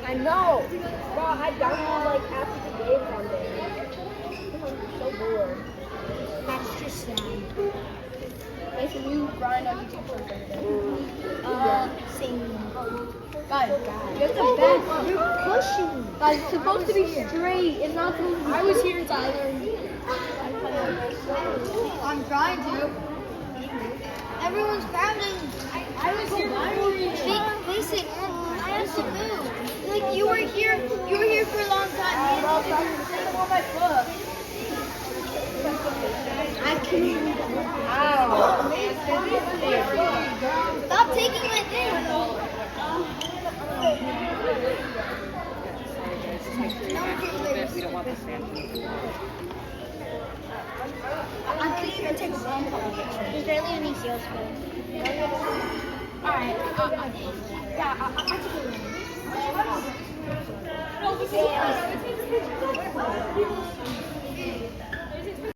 I know. Bro, I downloaded like after the game one day. I'm so bored. That's just sad. Mason, you grind on YouTube for a day. Same. Guys, you have to bend. You're pushing. Guys, it's supposed to be straight. It's not supposed to be. I was here, Tyler. I'm trying to. Everyone's grounding. I was here before you. Listen, I have to move. Like you were here for a long time. On my foot. I can. Ow. Stop taking my thing. We don't want this man. I couldn't even take one picture. There's barely any heels for Alright, I took a